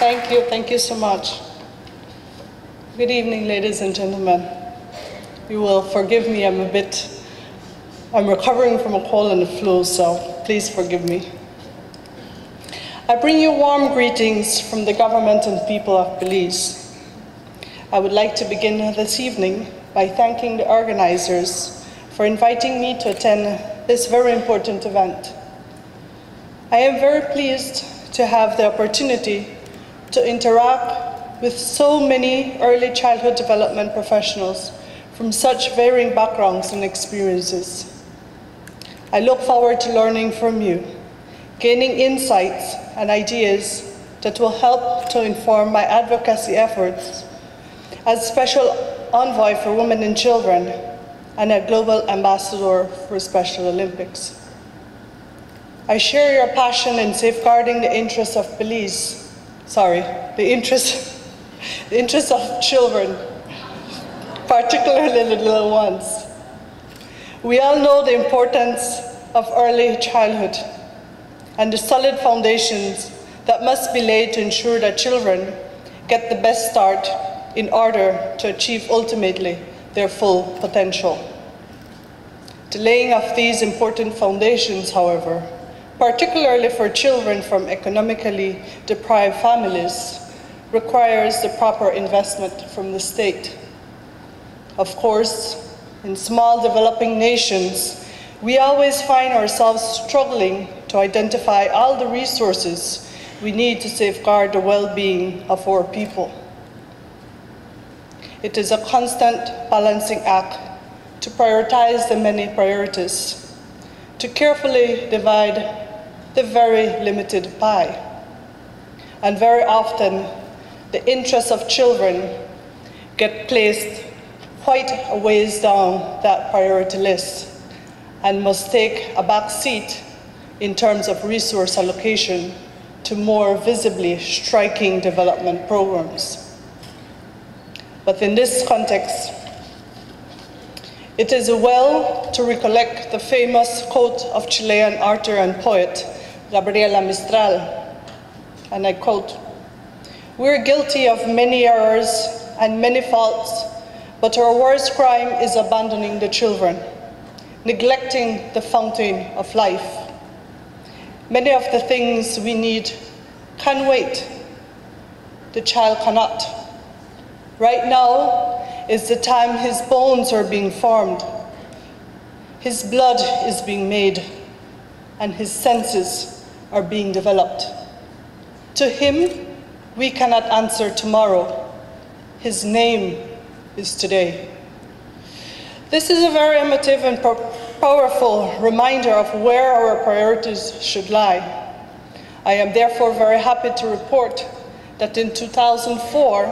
Thank you so much. Good evening, ladies and gentlemen. You will forgive me, I'm recovering from a cold and a flu, so please forgive me. I bring you warm greetings from the government and people of Belize. I would like to begin this evening by thanking the organizers for inviting me to attend this very important event. I am very pleased to have the opportunity to interact with so many early childhood development professionals from such varying backgrounds and experiences. I look forward to learning from you, gaining insights and ideas that will help to inform my advocacy efforts as Special Envoy for Women and Children and a Global Ambassador for Special Olympics. I share your passion in safeguarding the interests of Belize, the interests of children, particularly the little ones. We all know the importance of early childhood and the solid foundations that must be laid to ensure that children get the best start in order to achieve ultimately their full potential. The laying of these important foundations, however, particularly for children from economically deprived families, requires the proper investment from the state. Of course, in small developing nations, we always find ourselves struggling to identify all the resources we need to safeguard the well-being of our people. It is a constant balancing act to prioritize the many priorities, to carefully divide the very limited pie. And very often, the interests of children get placed quite a ways down that priority list and must take a back seat in terms of resource allocation to more visibly striking development programs. But in this context, it is well to recollect the famous quote of Chilean author and poet Gabriela Mistral, and I quote, "We're guilty of many errors and many faults, but our worst crime is abandoning the children, neglecting the fountain of life. Many of the things we need can wait. The child cannot. Right now is the time his bones are being formed, his blood is being made, and his senses are being developed. To him, we cannot answer tomorrow. His name is today." This is a very emotive and powerful reminder of where our priorities should lie. I am therefore very happy to report that in 2004,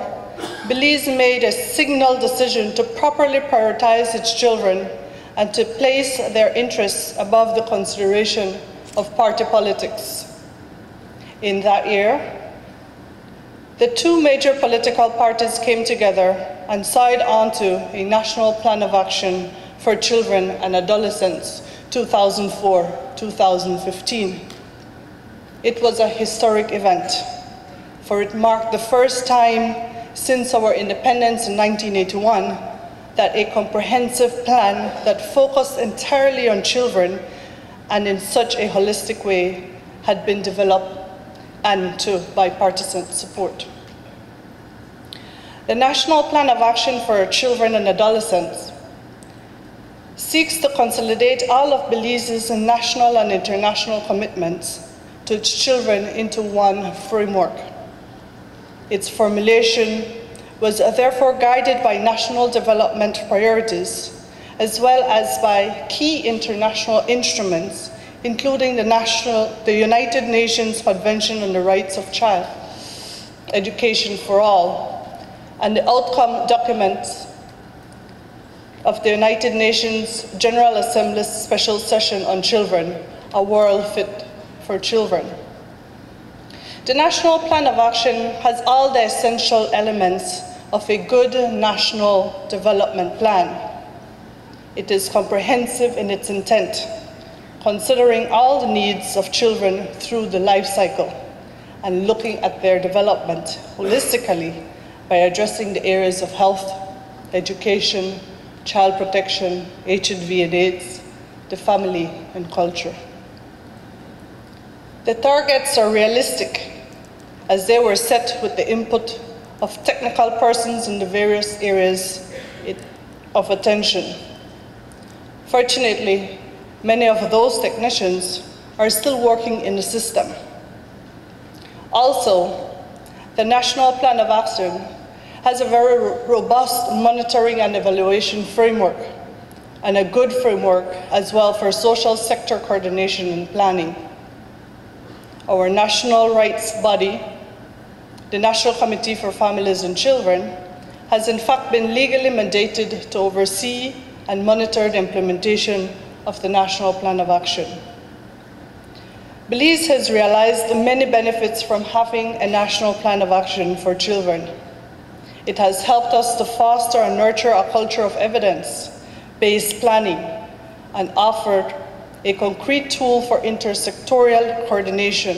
Belize made a signal decision to properly prioritize its children and to place their interests above the consideration of party politics. In that year, the two major political parties came together and signed onto a National Plan of Action for Children and Adolescents, 2004-2015. It was a historic event, for it marked the first time since our independence in 1981 that a comprehensive plan that focused entirely on children and in such a holistic way had been developed and to bipartisan support. The National Plan of Action for Children and Adolescents seeks to consolidate all of Belize's national and international commitments to its children into one framework. Its formulation was therefore guided by national development priorities, as well as by key international instruments, including the United Nations Convention on the Rights of Child, Education for All, and the outcome documents of the United Nations General Assembly's Special Session on Children, A World Fit for Children. The National Plan of Action has all the essential elements of a good national development plan. It is comprehensive in its intent, considering all the needs of children through the life cycle, and looking at their development holistically by addressing the areas of health, education, child protection, HIV and AIDS, the family, and culture. The targets are realistic as they were set with the input of technical persons in the various areas of attention. Fortunately, many of those technicians are still working in the system. Also, the National Plan of Action has a very robust monitoring and evaluation framework, and a good framework as well for social sector coordination and planning. Our national rights body, the National Committee for Families and Children, has in fact been legally mandated to oversee and monitor the implementation of the National Plan of Action. Belize has realized the many benefits from having a National Plan of Action for children. It has helped us to foster and nurture a culture of evidence-based planning and offered a concrete tool for intersectoral coordination.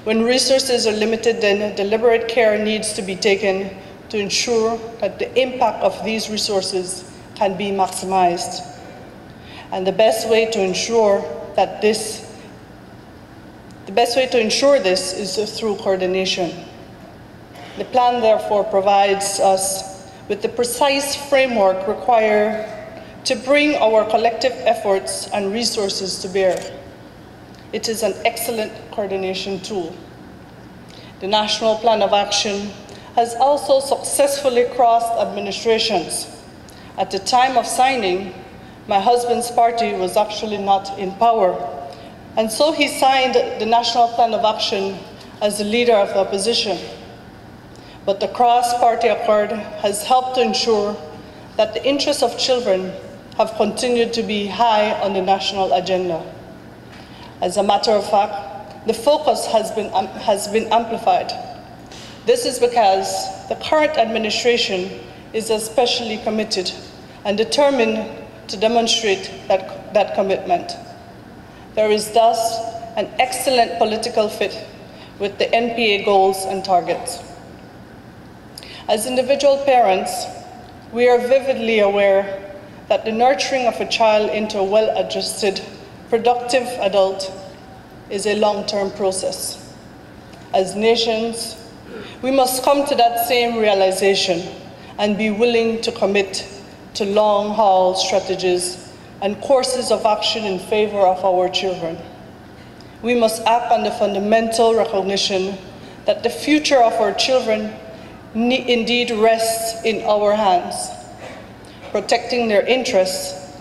When resources are limited, then deliberate care needs to be taken to ensure that the impact of these resources can be maximized. And the best way to ensure this is through coordination. The plan therefore provides us with the precise framework required to bring our collective efforts and resources to bear. It is an excellent coordination tool. The National Plan of Action has also successfully crossed administrations. At the time of signing, my husband's party was actually not in power, and so he signed the National Plan of Action as the leader of the opposition. But the cross-party accord has helped to ensure that the interests of children have continued to be high on the national agenda. As a matter of fact, the focus has been amplified. This is because the current administration is especially committed and determined to demonstrate that commitment. There is thus an excellent political fit with the NPA goals and targets. As individual parents, we are vividly aware that the nurturing of a child into a well-adjusted, productive adult is a long-term process. As nations, we must come to that same realization and be willing to commit to long-haul strategies and courses of action in favor of our children. We must act on the fundamental recognition that the future of our children indeed rests in our hands. Protecting their interests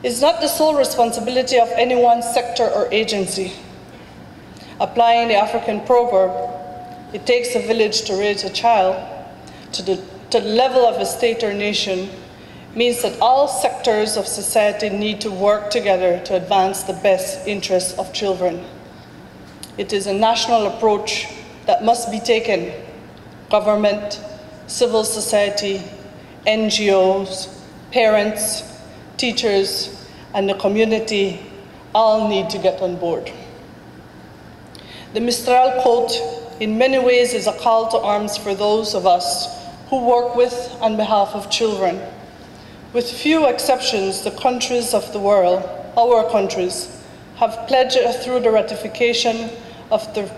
is not the sole responsibility of any one sector or agency. Applying the African proverb, "It takes a village to raise a child," to the level of a state or nation, means that all sectors of society need to work together to advance the best interests of children. It is a national approach that must be taken. Government, civil society, NGOs, parents, teachers, and the community all need to get on board. The Mistral quote in many ways is a call to arms for those of us who work with on behalf of children. With few exceptions, the countries of the world, our countries, have pledged through the ratification of the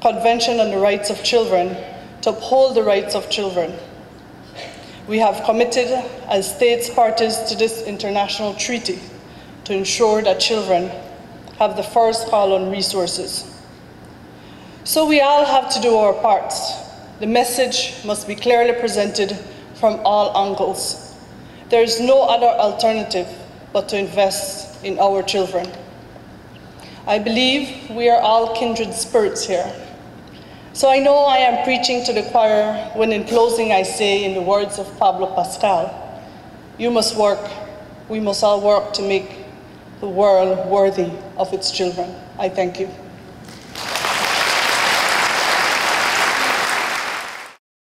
Convention on the Rights of Children to uphold the rights of children. We have committed as states parties to this international treaty to ensure that children have the first call on resources. So we all have to do our parts. The message must be clearly presented from all angles. There is no other alternative but to invest in our children. I believe we are all kindred spirits here. So I know I am preaching to the choir when in closing I say, in the words of Pablo Pascal, we must all work to make the world worthy of its children. I thank you.